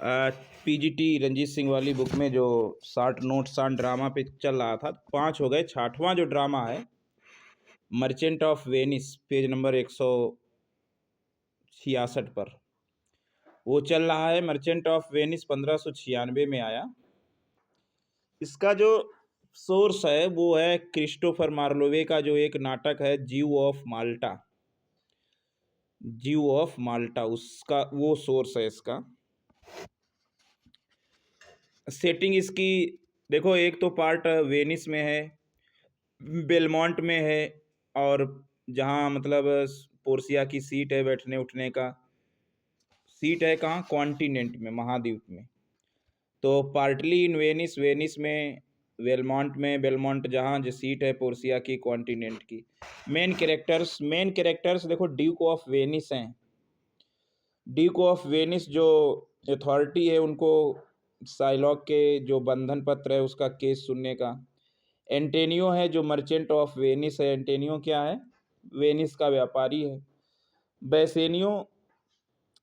PGT Ranjit Singh वाली book में जो 60 नोट्स ऑन ड्रामा पे चल रहा था, 5 हो गए। 60वां जो ड्रामा है merchant of Venice, page number 166 पर वो चल रहा है। मर्चेंट ऑफ वेनिस 1596 में आया। इसका जो सोर्स है वो है क्रिस्टोफर मार्लोवे का जो एक नाटक है जीव ऑफ माल्टा, जीव ऑफ माल्टा, उसका वो सोर्स है इसका। सेटिंग इसकी देखो, एक तो पार्ट वेनिस में है, बेलमोंट में है, और जहाँ मतलब पोर्सिया की सीट है बैठने उठने का, सीट है कहाँ, कॉन्टिनेंट में, महाद्वीप में। तो पार्टली इन वेनिस, वेनिस में, बेलमोंट में, बेलमोंट जहाँ जो सीट है पोर्सिया की, कॉन्टिनेंट की। मेन कैरेक्टर्स देखो ड्यूक ऑफ वेनिस हैं। ड्यूक ऑफ वेनिस जो अथॉरिटी है उनको साइलॉक के जो बंधन पत्र है उसका केस सुनने का। एंटेनियो है जो मर्चेंट ऑफ वेनिस है। एंटेनियो क्या है, वेनिस का व्यापारी है। बेसेनियो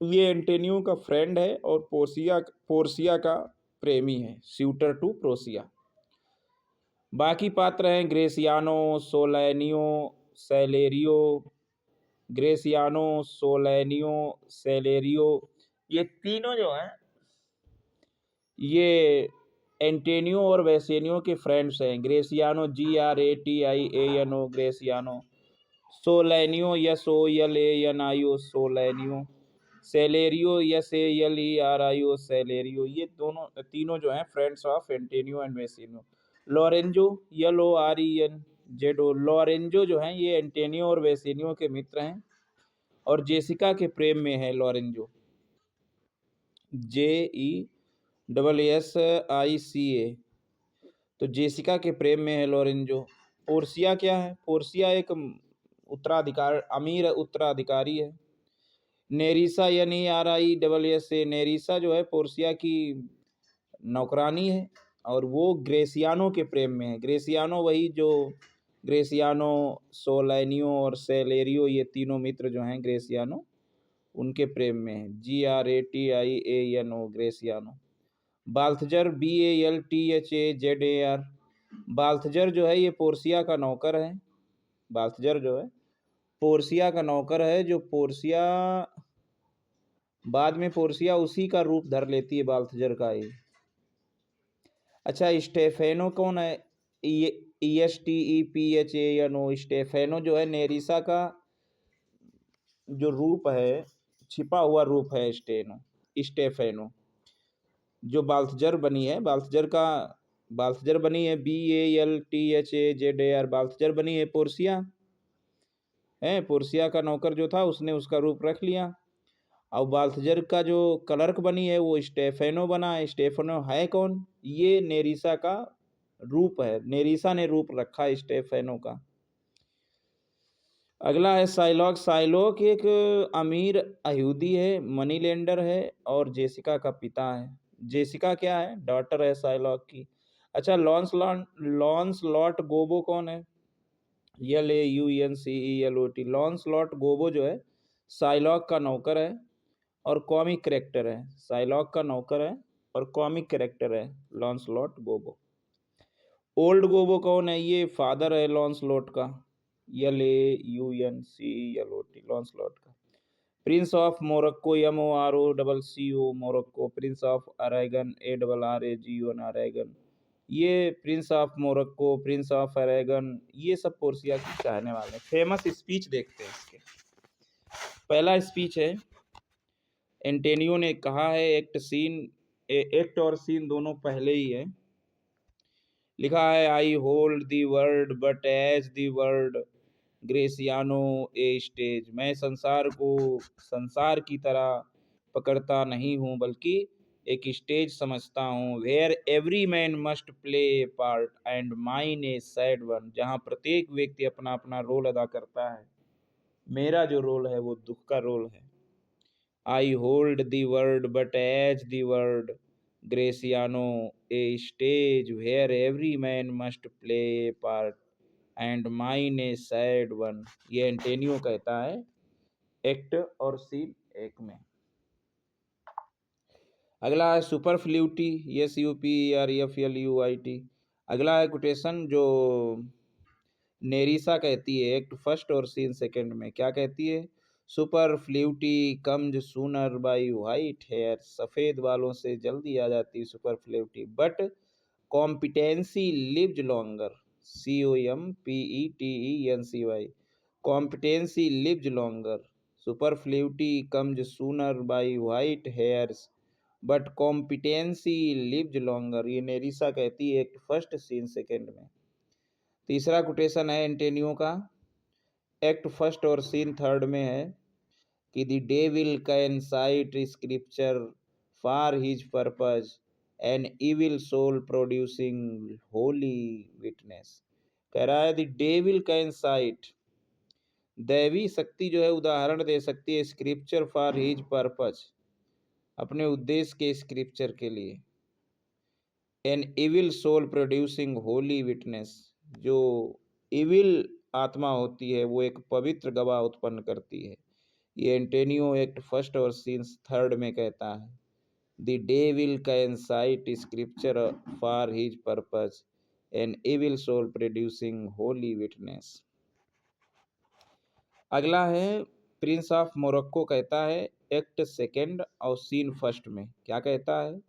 ये एंटेनियो का फ्रेंड है और पोर्सिया का प्रेमी है, स्यूटर टू प्रोसिया। बाकी पात्र हैं ग्रेसियानो, सोलैनियो, सेलेरियो, ग्रेसियानो, सोलैनियो, सेलेरियो, ये तीनों जो हैं ये एंटेनियो और वेसेनियो के फ्रेंड्स हैं। ग्रेसियानो GRATIANO ग्रेसियानो, सोलैनियो SOLANIO सोलैनियो, Celerio SALERIO Celerio, ये दोनों तीनों जो हैं friends of Antonio and वेसेनियो। Lorenzo LORENZO, Lorenzo जो हैं ये एंटेनियो और वेसेनियो के मित्र हैं और जेसिका के प्रेम में है लॉरेंजो, JESSICA। तो जेसिका के प्रेम में है लॉरेंजो। पोर्सिया क्या है, पोर्सिया एक अमीर उत्तराधिकारी है। नेरिसा NERISSA, नेरिसा जो है पोर्सिया की नौकरानी है और वो ग्रेसियानो के प्रेम में है। ग्रेसियानो वही जो ग्रेसियानो, सोलैनियो और सेलेरियो, ये तीनों मित्र जो हैं ग्रेसियानो, उनके प्रेम में है। GRATIANO ग्रेसियानो। बाल्थजर BALTHAZAR, बाल्थजर जो है ये पोर्सिया का नौकर है। बाल्थजर जो है पोर्सिया का नौकर है, जो पोर्सिया बाद में पोर्सिया उसी का रूप धर लेती है, बाल्थजर का ही। अच्छा, स्टेफेनो कौन है, ESTEPHANO, स्टेफेनो जो है नेरिसा का जो रूप है, छिपा हुआ रूप है स्टेफेनो, जो बाल्थजर बनी है, बाल्थजर बनी है BALTHAZAR, बाल्थजर बनी है पोर्सिया है। पोर्सिया का नौकर जो था उसने उसका रूप रख लिया। और बाल्थजर का जो क्लर्क बनी है वो स्टेफेनो बना है। स्टेफेनो है कौन, ये नेरिसा का रूप है, नेरिसा ने रूप रखा है स्टेफेनो का। अगला है साइलॉक। साइलॉक एक अमीर यहूदी है, मनी लेंडर है और जेसिका का पिता है। जेसिका क्या है, डॉटर है साइलॉक की। अच्छा, लॉन्सलॉट गोबो कौन है, LAUNCELOT। लॉन्सलॉट गोबो जो है साइलॉक का नौकर है और कॉमिक कैरेक्टर है। साइलॉक का नौकर है और कॉमिक कैरेक्टर है लॉन्सलॉट गोबो। ओल्ड गोबो कौन है, ये फादर है लॉन्सलॉट का, LAUNCELOT, लॉन्सलॉट का। Prince of Morocco, MOROCCO, Morocco. Prince of Arragon, ARRAGON, Arragon. ये prince of Morocco, prince of Oregon, ये सब पोर्सिया की चाहने वाले हैं। फेमस स्पीच देखते हैं इसके। पहला स्पीच है, एंटेनियो ने कहा है, एक्ट और सीन दोनों पहले ही है। लिखा है, I hold the world but as the world Gratiano a stage. मैं संसार को संसार की तरह पकड़ता नहीं हूँ बल्कि एक स्टेज समझता हूँ। Where every man must play a part and mine a sad one, जहाँ प्रत्येक व्यक्ति अपना अपना रोल अदा करता है, मेरा जो रोल है वो दुख का रोल है। I hold the world but as the world Gratiano a stage where every man must play a part and mine a sad one. ये एंटेनियो कहता है एक्ट और सीन एक में। अगला है सुपरफ्ल्यूटी, SUPERFLUIT। अगला है कोटेशन जो नेरिसा कहती है एक्ट फर्स्ट और सीन सेकंड में, क्या कहती है? Superfluity comes sooner by white hair, सफ़ेद बालों से जल्दी आ जाती है superfluity, but competency lives longer, COMPETENCY, competency lives longer, superfluity comes sooner by white hairs but competency lives longer, ये नेरिसा कहती है एक्ट फर्स्ट सीन सेकंड में। तीसरा कोटेशन है एंटेनियो का, एक्ट फर्स्ट और सीन थर्ड में है कि the devil can cite scripture for his purpose an evil soul producing holy witness. कह रहा है द डेविल कैन साइट, दैवी शक्ति जो है उदाहरण दे सकती है स्क्रिप्चर फॉर हिज पर्पज, अपने उद्देश्य के स्क्रिप्चर के लिए, an evil soul producing holy witness, जो इविल आत्मा होती है वो एक पवित्र गवाह उत्पन्न करती है। ये एंटेनियो एक्ट फर्स्ट और सीन्स थर्ड में कहता है the devil can cite scripture for his purpose an evil soul producing holy witness. अगला है प्रिंस ऑफ मोरक्को कहता है एक्ट सेकेंड और सीन फर्स्ट में, क्या कहता है?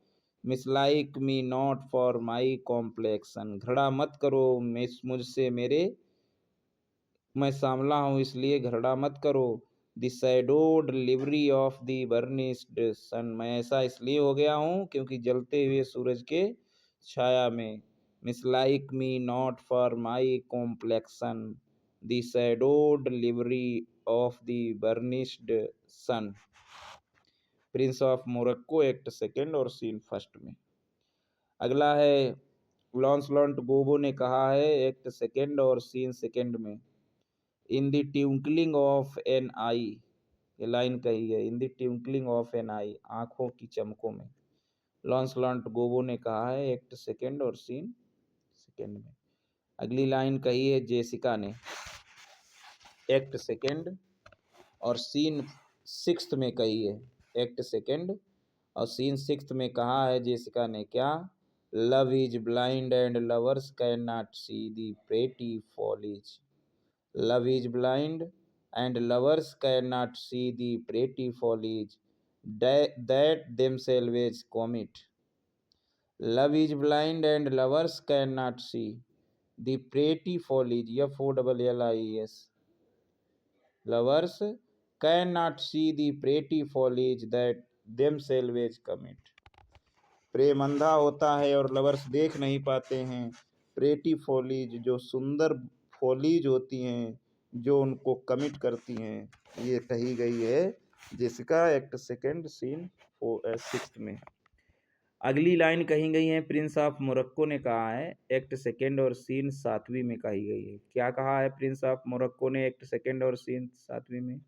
Mislike me not for my complexion, घृणा मत करो मुझसे मेरे, मैं सांवला हूँ इसलिए घृणा मत करो। The shadowed livery of the burnished sun, मैं ऐसा इसलिए हो गया हूँ क्योंकि जलते हुए सूरज के छाया में। Mislike me not for my complexion, the shadowed livery of the burnished sun, prince of Morocco act second और सीन फर्स्ट में। अगला है लॉन्सलॉट गोबो ने कहा है एक्ट सेकेंड और सीन सेकेंड में, in the twinkling of an eye, ये लाइन कही है, in the twinkling of an eye, आंखों की चमकों में, लॉन्सलॉट गोबो ने कहा है एक्ट सेकेंड और सीन सेकेंड में। अगली लाइन कही है जेसिका ने एक्ट सेकेंड और सीन सिक्स्थ में कही है, एक्ट सेकेंड और सीन सिक्स्थ में कहा है जेसिका ने, क्या? Love is blind and lovers can not see the pretty follies, love is blind and lovers cannot see the pretty foliage that themselves commit. Love is blind and lovers cannot see the pretty foliage, FOLLIES, lovers cannot see the pretty foliage that themselves commit. प्रेम अंधा होता है और lovers देख नहीं पाते हैं pretty follies, जो सुंदर फॉलीज होती हैं जो उनको कमिट करती हैं, ये कही गई है Jessica act second scene sixth में। अगली लाइन कही गई है प्रिंस ऑफ मोरक्को ने कहा है एक्ट सेकेंड और सीन सातवीं में कही गई है, क्या कहा है प्रिंस ऑफ मोरक्को ने एक्ट सेकेंड और सीन सातवीं में?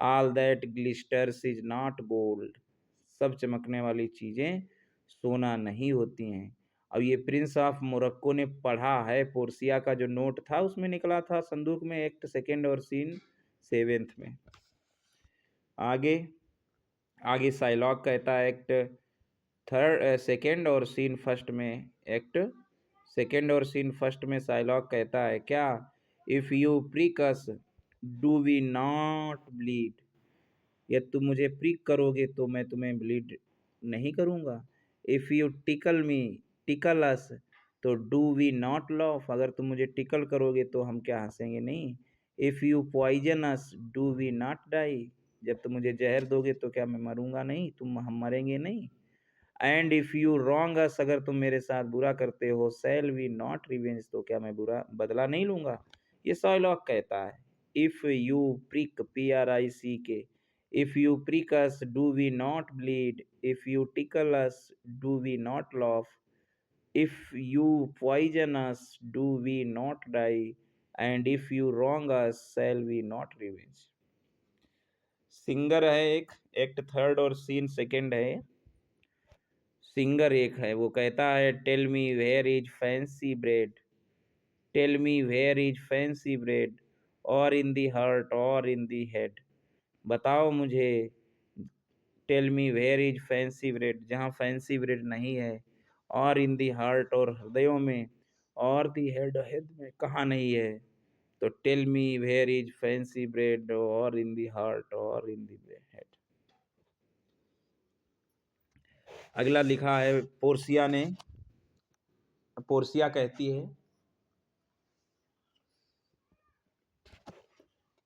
All that glisters is not gold, सब चमकने वाली चीज़ें सोना नहीं होती हैं। अब ये प्रिंस ऑफ मोरक्को ने पढ़ा है, पोर्सिया का जो नोट था उसमें निकला था संदूक में एक्ट सेकेंड और सीन सेवेंथ में। आगे आगे साइलॉग कहता है एक्ट थर्ड सेकेंड और सीन फर्स्ट में, एक्ट सेकेंड और सीन फर्स्ट में साइलॉग कहता है क्या? If you prick us do we not bleed, यदि तुम मुझे प्रिक करोगे तो मैं तुम्हें ब्लीड नहीं करूँगा। If you tickle me tickle us, तो डू वी नॉट लॉफ, अगर तुम मुझे टिकल करोगे तो हम क्या हंसेंगे नहीं। If you poison us do we not die, जब तुम मुझे जहर दोगे तो क्या मैं मरूंगा नहीं, हम मरेंगे नहीं। एंड इफ़ यू रॉन्ग अस, अगर तुम मेरे साथ बुरा करते हो, सेल वी नॉट रिवेंज, तो क्या मैं बुरा बदला नहीं लूँगा। ये साइलॉग कहता है if you prick PRICK, if you prick us do we not bleed, if you tickle us do we not laugh, if you poison us do we not die, and if you wrong us shall we not revenge. Singer है एक, act third और scene second है। Singer एक है, वो कहता है tell me where is fancy bred, tell me where is fancy bred, और इन दी हार्ट और इन दी हेड, बताओ मुझे tell me where is fancy bred, जहाँ फैंसी ब्रेड नहीं है, और इन दी हार्ट और हृदयों में, और दी हेड हेड में कहाँ नहीं है। तो tell me where is fancy bred और इन दी हार्ट और इन दी हेड। अगला लिखा है पोर्सिया ने। पोर्सिया कहती है,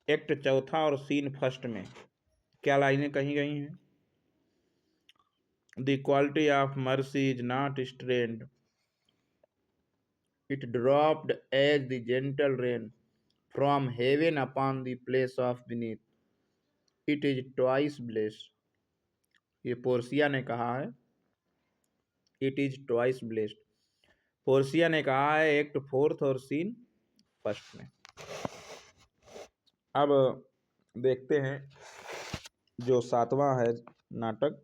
एक्ट चौथा और सीन फर्स्ट में क्या लाइनें कही गई हैं? The quality of mercy is not strained, it dropped as the gentle rain from heaven upon the place of beneath, it is twice blessed. ये पोर्सिया ने कहा है, it is twice blessed. Portia ने कहा है एक्ट फोर्थ और scene first में। अब देखते हैं जो सातवां है नाटक,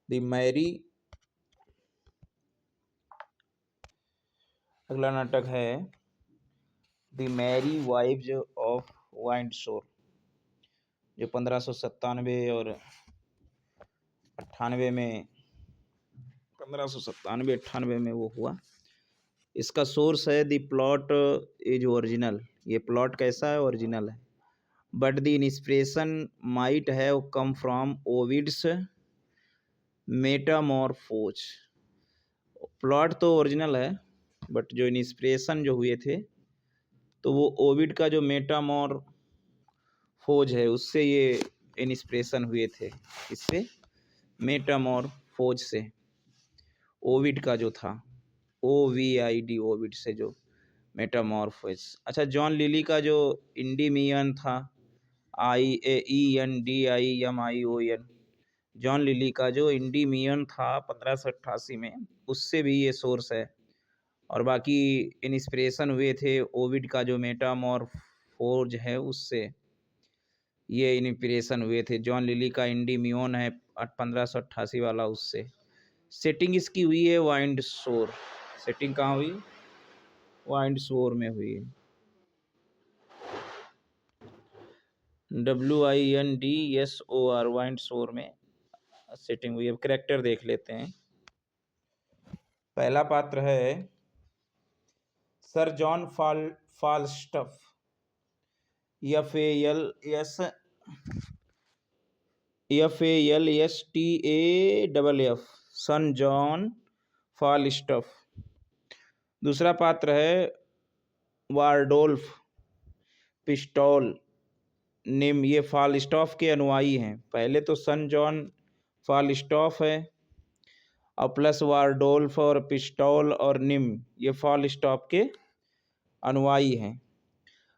द मैरी। अगला नाटक है द मैरी वाइव्स ऑफ वाइंडसोर, जो 1597 और 98 में, 1597-98 में वो हुआ। इसका सोर्स है द प्लॉट इज ओरिजिनल। ये प्लॉट कैसा है? ओरिजिनल है। But the inspiration might have come from Ovid's Metamorphoses. Plot तो ओरिजिनल है, बट जो इंस्पिरेशन जो हुए थे तो वो ओविड का जो मेटामॉर्फोज है उससे ये इंस्पिरेशन हुए थे। इससे मेटामॉर्फोज से, ओविड का जो था, OVID, ओविड से जो मेटामॉर्फोज। अच्छा, जॉन लिली का जो इंडीमियन था, IENDIMION, जॉन लिली का जो इंडीमियन था 1588 में, उससे भी ये सोर्स है। और बाकी इंस्पिरेशन हुए थे ओविड का जो मेटामॉर्फोज है उससे ये इंस्पिरेशन हुए थे। जॉन लिली का इंडीमियन है 1588 वाला, उससे। सेटिंग इसकी हुई है वाइंडसोर। सेटिंग कहाँ हुई? वाइंडसोर में हुई है। WINDSOR, वाइंडसोर में सेटिंग हुई है। अब कैरेक्टर देख लेते हैं। पहला पात्र है सर जॉन फाल्स्टफ, FALSTAFF, सन जॉन फाल्स्टफ। दूसरा पात्र है वार्डोल्फ पिस्टोल निम, ये फाल्स्टॉफ के अनुयायी हैं। पहले तो सन जॉन फाल्स्टॉफ है और प्लस वार्डोल्फ और पिस्टोल और निम, ये फाल्स्टॉफ के अनुयायी हैं।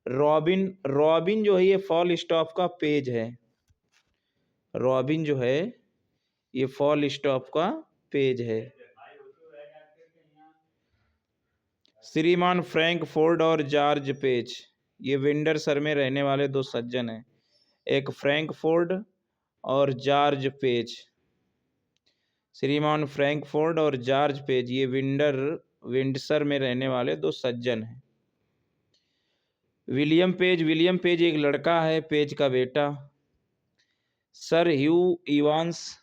रॉबिन जो है ये फाल्स्टॉफ का पेज है। रॉबिन जो है ये फाल्स्टॉफ का पेज है। श्रीमान फ्रैंकफोर्ड और जॉर्ज पेज, ये विंडरसर में रहने वाले दो सज्जन हैं, एक फ्रैंकफोर्ड और जॉर्ज पेज। श्रीमान फ्रैंकफोर्ड और जॉर्ज पेज ये विंडसर में रहने वाले दो सज्जन हैं। विलियम पेज एक लड़का है, पेज का बेटा। सर ह्यू इवांस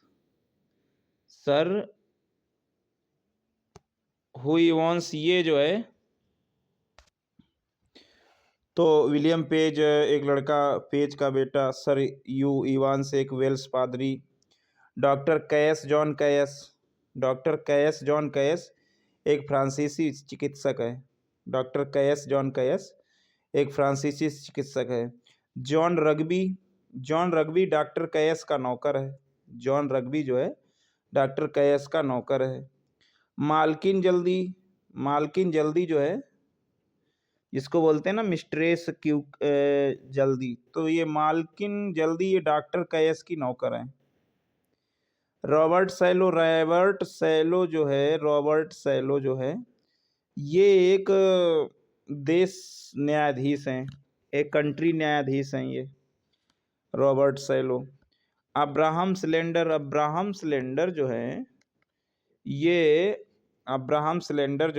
ये जो है, तो विलियम पेज एक लड़का, पेज का बेटा। सर ह्यू इवांस एक वेल्स पादरी। डॉक्टर कैस जॉन कैस एक फ्रांसीसी चिकित्सक है। डॉक्टर कैस जॉन कैस एक फ्रांसीसी चिकित्सक है। जॉन रग्बी डॉक्टर कैस का नौकर है। जॉन रग्बी जो है डॉक्टर कैस का नौकर है। मालकिन जल्दी जो है, जिसको बोलते हैं ना मिस्ट्रेस जल्दी, तो ये मालकिन जल्दी ये डॉक्टर कैस की नौकर है। रॉबर्ट सैलो जो है ये एक देश न्यायाधीश हैं, एक कंट्री न्यायाधीश हैं ये रॉबर्ट सैलो। अब्राहम सिलेंडर जो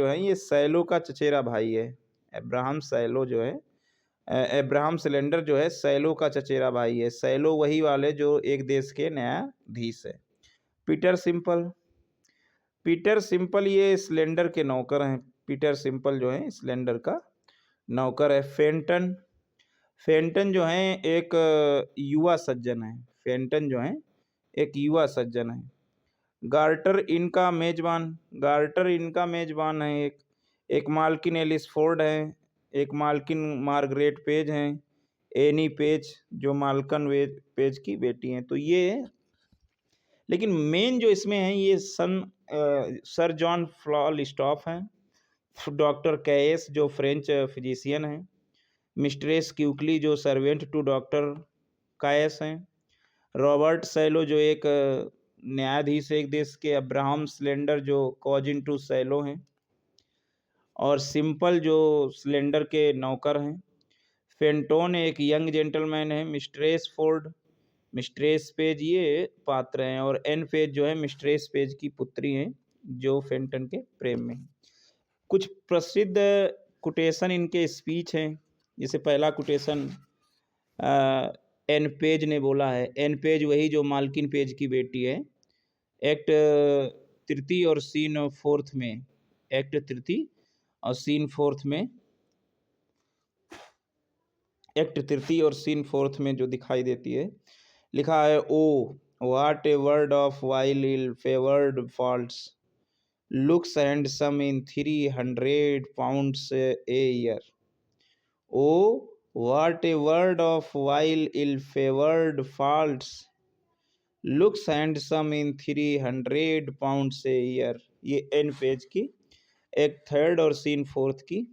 है ये सैलो का चचेरा भाई है। अब्राहम सैलो जो है अब्राहम सिलेंडर जो है सैलो का चचेरा भाई है। सैलो वही वाले जो एक देश के न्यायाधीश है। पीटर सिंपल, पीटर सिंपल ये सिलेंडर के नौकर हैं। पीटर सिंपल जो है सिलेंडर का नौकर है। फेंटन, फेंटन जो है एक युवा सज्जन है। फेंटन जो है एक युवा सज्जन है। गार्टर इनका मेजबान, गार्टर इनका मेजबान है। एक मालकिन एलिस फोर्ड है, एक मालकिन मार्गरेट पेज हैं, एनी पेज जो मालकन पेज की बेटी हैं। तो ये, लेकिन मेन जो इसमें है ये सर जॉन फ्लॉलस्टॉफ हैं, डॉक्टर कैस जो फ्रेंच फिजिशियन हैं, मिस्ट्रेस क्यूकली जो सर्वेंट टू डॉक्टर कायस हैं, रॉबर्ट सैलो जो एक न्यायाधीश एक देश के, अब्राहम सिलेंडर जो कॉजिन टू सैलो हैं, और सिंपल जो सिलेंडर के नौकर हैं। फेंटोन एक यंग जेंटलमैन है। मिस्ट्रेस फोर्ड, मिस्ट्रेस पेज ये पात्र हैं, और एन पेज जो है मिस्ट्रेस पेज की पुत्री हैं जो फेंटन के प्रेम में। कुछ प्रसिद्ध कोटेशन इनके स्पीच हैं। जैसे पहला कोटेशन एन पेज ने बोला है। एन पेज वही जो मालकिन पेज की बेटी है। एक्ट तृतीय और सीन फोर्थ में, एक्ट तृतीय और सीन फोर्थ में, एक्ट तृतीय और सीन फोर्थ में जो दिखाई देती है, लिखा है o what a word of vile ill favoured faults looks handsome in 300 pounds a year. Oh, what a word of vile ill-favored faults looks handsome in 300 pounds a year. ये N page की एक third और scene fourth की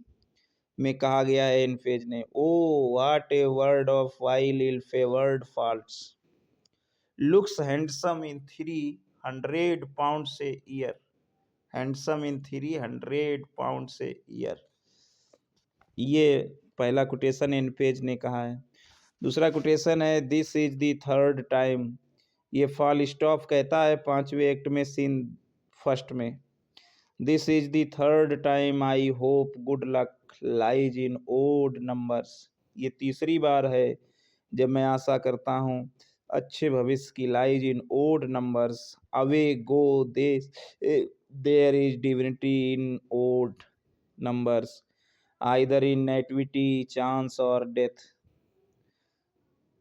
में कहा गया है N page ने। ओ what a word of while ill-favored faults looks handsome in 300 pounds a year. Handsome in 300 pounds a year. ये पहला कोटेशन इन पेज ने कहा है। दूसरा कोटेशन है this is the third time. ये फॉलस्टॉफ कहता है 5वें एक्ट में सीन फर्स्ट में। This is the third time I hope good luck lies in odd numbers. ये तीसरी बार है जब मैं आशा करता हूँ अच्छे भविष्य की, lies in odd numbers. Away go there is divinity in odd numbers either in nativity, chance or death.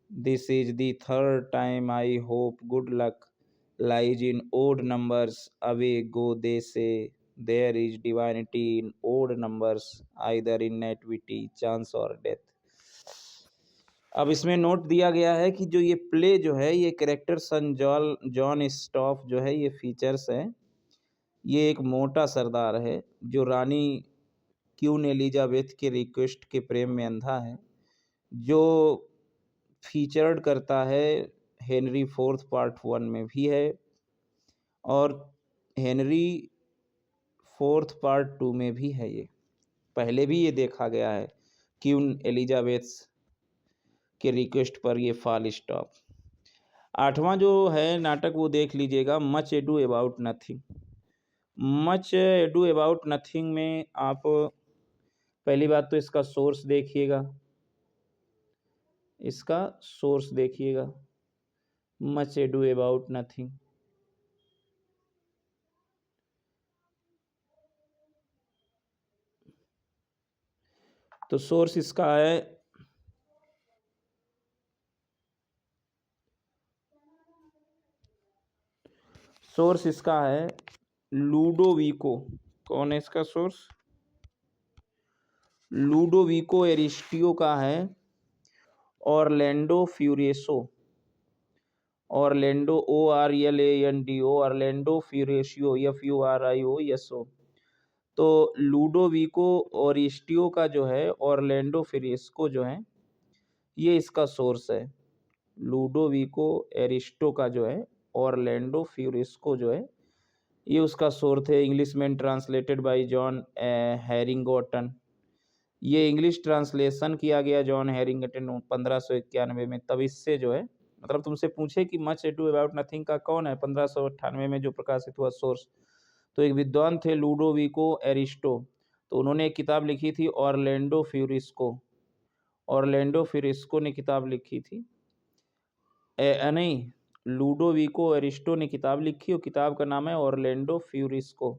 This is the third time I hope good luck lies in odd numbers. Away go they say there is divinity in odd numbers either in nativity, chance or death. अब इसमें note दिया गया है कि जो ये play जो है ये कैरेक्टर सन जॉन स्टॉफ जो है ये फीचर्स है। ये एक मोटा सरदार है जो रानी क्वीन एलिजाबेथ के रिक्वेस्ट के प्रेम में अंधा है, जो फीचर्ड करता है हेनरी फोर्थ पार्ट 1 में भी है और हेनरी फोर्थ पार्ट 2 में भी है। ये पहले भी ये देखा गया है क्वीन एलिजाबेथ के रिक्वेस्ट पर ये फॉलस्टॉफ। 8वां जो है नाटक वो देख लीजिएगा, much edu about nothing. Much edu about nothing में आप पहली बात तो इसका सोर्स देखिएगा, इसका सोर्स देखिएगा, मच एडू अबाउट नथिंग। तो सोर्स इसका है लूडोविको। कौन है इसका सोर्स? लूडोविको एरिस्टियो का है। Orlando Furioso, Orlando ORLANDO, Orlando Furioso FURIOSO। तो लूडोविको एरिस्टियो का जो है ऑरलैंडो फ्यूरेस्को जो है ये इसका सोर्स है। लूडोविको एरिस्टो का जो है ऑरलैंडो फ्यूरेस्को जो है ये उसका सोर्स है। इंग्लिश में ट्रांसलेटेड बाय जॉन हैरिंगटन। ये इंग्लिश ट्रांसलेशन किया गया जॉन हैरिंगटन 1591 में। तब इससे जो है मतलब तुमसे पूछे कि मच एडू अबाउट नथिंग का कौन है 1598 में जो प्रकाशित हुआ सोर्स, तो एक विद्वान थे लूडोविको एरिस्टो। तो उन्होंने एक किताब लिखी थी ऑरलैंडो फ्यूरेस्को। ऑरलैंडो फिरिस्को ने किताब लिखी थी। नहीं, लूडोविको अरिस्टो ने किताब लिखी और किताब का नाम है ऑरलैंडो फ्यूरिस्को।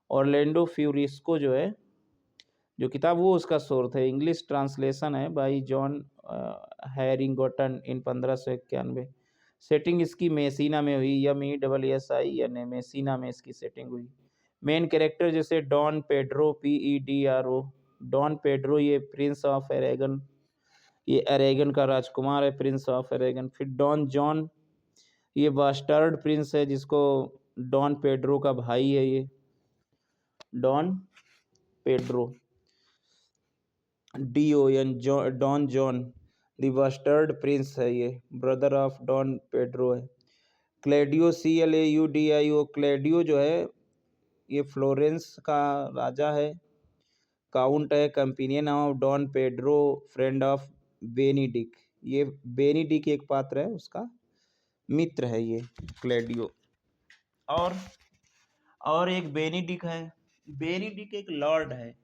ऑरलैंडो फ्यूरिस्को जो है, जो किताब, वो उसका सोर्स है। इंग्लिश ट्रांसलेशन है by John Harington in 1591। Setting इसकी मेसिना में हुई, MESSINA, मेसिना में इसकी सेटिंग हुई। मेन कैरेक्टर जैसे Don Pedro, PEDRO, Don Pedro ये प्रिंस ऑफ अरेगन, ये अरेगन का राजकुमार है, प्रिंस ऑफ अरेगन। फिर डॉन जॉन, ये बास्टर्ड प्रिंस है, जिसको डॉन पेड्रो का भाई है ये Don Pedro, DON, Don John the bastard prince है, ये ब्रदर ऑफ डॉन पेड्रो है। क्लेडियो, CLAUDIO, क्लेडियो जो है ये फ्लोरेंस का राजा है, काउंट है, companion of Don Pedro, friend of Benedick. ये बेनिडिक एक पात्र है, उसका मित्र है ये क्लेडियो। और एक बेनिडिक है। बेनिडिक एक लॉर्ड है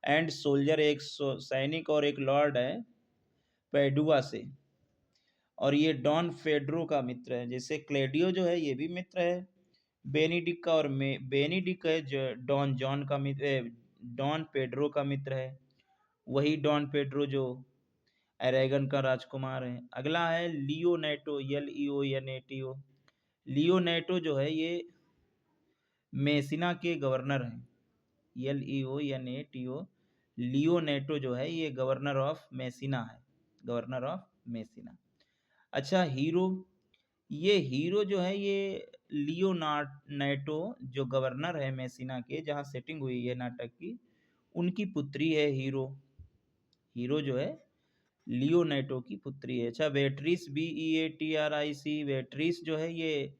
एंड सोल्जर, एक सैनिक और एक लॉर्ड है पैडुआ से, और ये डॉन पेड्रो का मित्र है। जैसे क्लेडियो जो है ये भी मित्र है बेनिडिक का, और बेनिडिक है जो डॉन जॉन का मित्र, डॉन पेड्रो का मित्र है, वही डॉन पेड्रो जो अरेगन का राजकुमार है। अगला है लियोनेटो, LEONATO। लियोनेटो जो है ये मेसिना के गवर्नर हैं, LEONATO। लियोनेटो जो है ये गवर्नर ऑफ मेसिना है, गवर्नर ऑफ मेसिना। अच्छा, हीरो, ये हीरो जो है ये लियोनार्डो जो गवर्नर है मेसिना के, जहाँ सेटिंग हुई है नाटक की, उनकी पुत्री है हीरो। हीरो जो है लियोनेटो की पुत्री है। अच्छा, बेट्रिस, BEATRIC, बेट्रिस जो है ये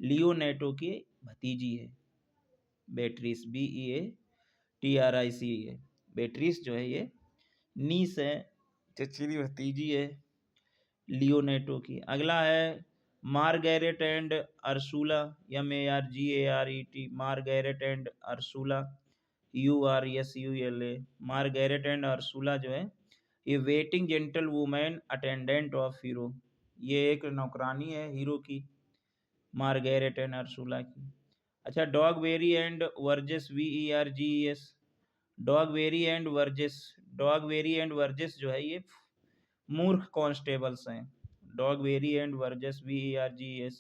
लियोनेटो की भतीजी है। बेट्रिस, BEATRIC है। बेट्रिस जो है ये नीस है, चचेरी भतीजी है लियोनेटो की। अगला है Margaret and Ursula, MARGARET, Margaret and Ursula, URSULA। Margaret and Ursula जो है ये waiting gentlewomen attendant of Hero, ये एक नौकरानी है हीरो की, मार्गरेट एंड अर्सुला की। अच्छा, dog very and voyages, VERGES, dog very and voyages. Dog very and voyages जो है ये मूर्ख कॉन्स्टेबल्स हैं। Dog very and voyages, VERGES,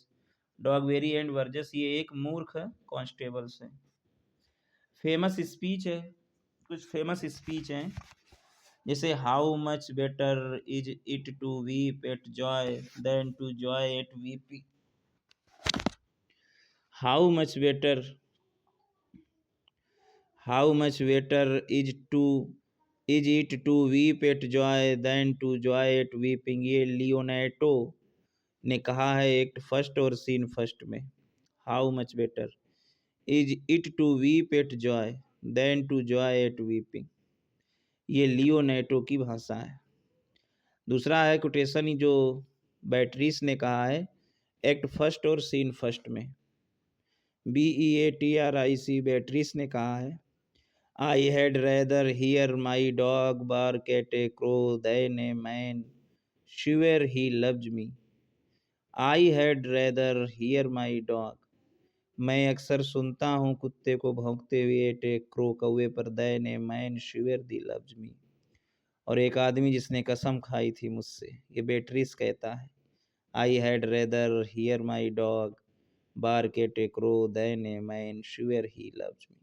dog very and voyages ये एक मूर्ख कॉन्स्टेबल्स हैं। फेमस स्पीच है, कुछ फेमस स्पीच हैं, जैसे how much better is it to weep at joy than to joy at weeping. How much better is it to weep at joy than to joy at weeping, ये Leonato ने कहा है act first और scene first में। How much better is it to weep at joy than to joy at weeping, ये Leonato की भाषा है। दूसरा है कोटेशन जो बैटरीस ने कहा है एक्ट फर्स्ट और सीन फर्स्ट में, BEATRIC, बैटरीस ने कहा है I had rather hear my dog bark at a crow than a man swear he loves me. I had rather hear my dog, मैं अक्सर सुनता हूँ कुत्ते को भौंकते हुए एट ए क्रो, कौवे पर, than a man swear the loves me, और एक आदमी जिसने कसम खाई थी मुझसे, ये बेट्रिस कहता है I had rather hear my dog bark at a crow than a man swear he loves me.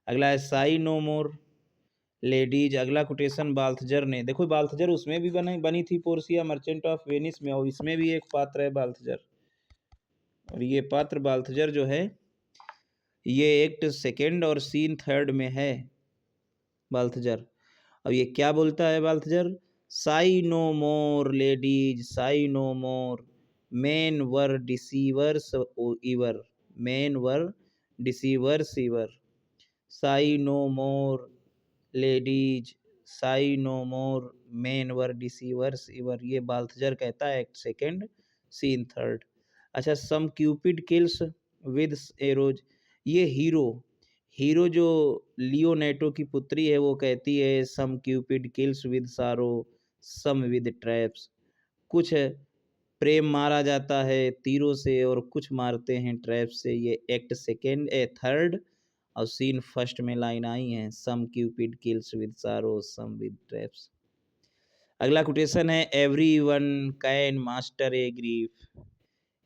अगला है साई नो मोर लेडीज। अगला कोटेशन बाल्थजर ने, देखो बाल्थजर उसमें भी बनी थी पोर्सिया मर्चेंट ऑफ वेनिस में, और इसमें भी एक पात्र है बाल्थजर, और ये पात्र बाल्थजर जो है ये एक्ट सेकेंड और सीन थर्ड में है बाल्थजर। अब ये क्या बोलता है बाल्थजर, Sai no more ladies, Sai no मोर, मेन वर डिसीवर्स इवर, मेन वर डिसीवर्स इवर, Sai no more ladies, Sai no मोर, मेन वर डिसीवर्स इवर, ये बाल्थजर कहता है एक्ट सेकेंड सीन थर्ड। अच्छा, सम क्यूपिड किल्स विद एरोज, ये हीरो जो लियोनेटो की पुत्री है वो कहती है सम क्यूपिड किल्स विद सारो, सम विद ट्रैप्स। कुछ प्रेम मारा जाता है तीरों से और कुछ मारते हैं ट्रैप से। ये एक्ट सेकेंड थर्ड और सीन फर्स्ट में लाइन आई है, सम क्यूपिड किल्स विद सारो सम विद ट्रैप्स। अगला कोटेशन है, every one can master a grief.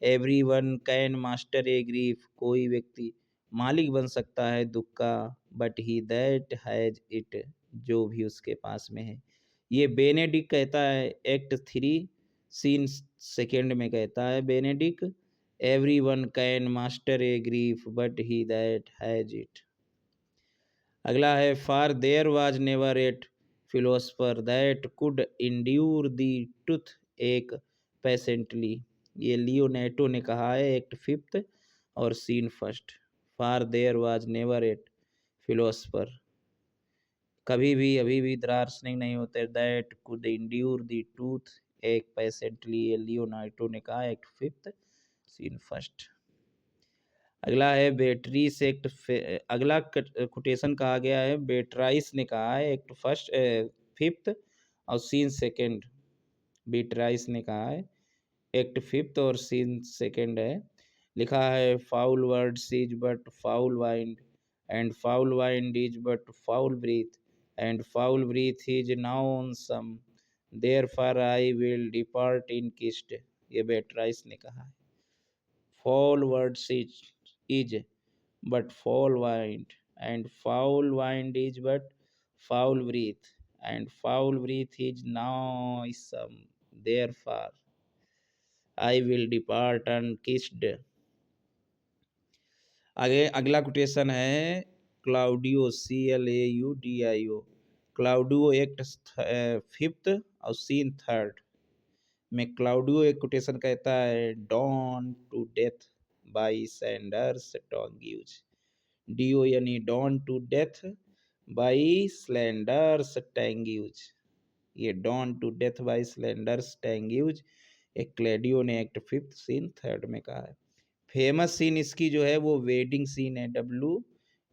Every one can master a grief, कोई व्यक्ति मालिक बन सकता है दुख का, but he that has it, जो भी उसके पास में है। ये बेनेडिक कहता है, एक्ट थ्री सीन सेकेंड में कहता है Benedick, every one can master a grief but he that has it. अगला है, for there was never yet philosopher that could endure the toothache patiently. ये लियोनेटो ने कहा है, एक्ट फिफ्थ और scene first. For there was never yet philosopher, कभी भी अभी भी दरार स्नेह नहीं होते, that could endure the toothache patiently. ये लियोनार्डो ने कहा, एक्ट फिफ्थ सीन फर्स्ट। अगला है बेट्रीस एक्ट, अगला कोटेशन कहा गया है, बेट्राइस ने कहा है, एक्ट फर्स्ट फिफ्थ और सीन सेकेंड। बेट्राइस ने कहा है, एक्ट फिफ्थ और सीन सेकेंड है। लिखा है, foul word is but foul wind and foul wind is but foul breath and foul breath is noisome, therefore I will depart unkissed. ये Beatrice ने कहा है, foul word is but foul wind, and foul wind is but foul breath, and foul breath is noisome. Therefore, I will depart unkissed. आगे अगला quotation है, Claudio CLAUDIO, Claudio act fifth और scene third में Claudio एक quotation कहता है, done to death by slanderous tongues. DONE done to death by slanderous tongues. ये done to death by slanderous tongues एक क्लेडियो ने एक्ट फिफ्थ सीन थर्ड में कहा है। फेमस सीन इसकी जो है वो वेडिंग सीन है,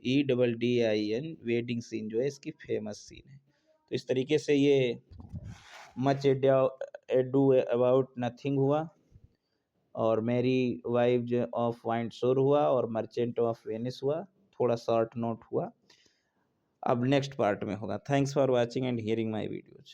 WEDDIN, वेडिंग सीन जो है इसकी फेमस सीन है। तो इस तरीके से ये मच एडू अबाउट नथिंग हुआ, और मेरी वाइफ ऑफ वाइंडसोर हुआ, और मर्चेंट ऑफ वेनिस हुआ, थोड़ा शॉर्ट नोट हुआ। अब नेक्स्ट पार्ट में होगा। Thanks for watching and hearing my videos.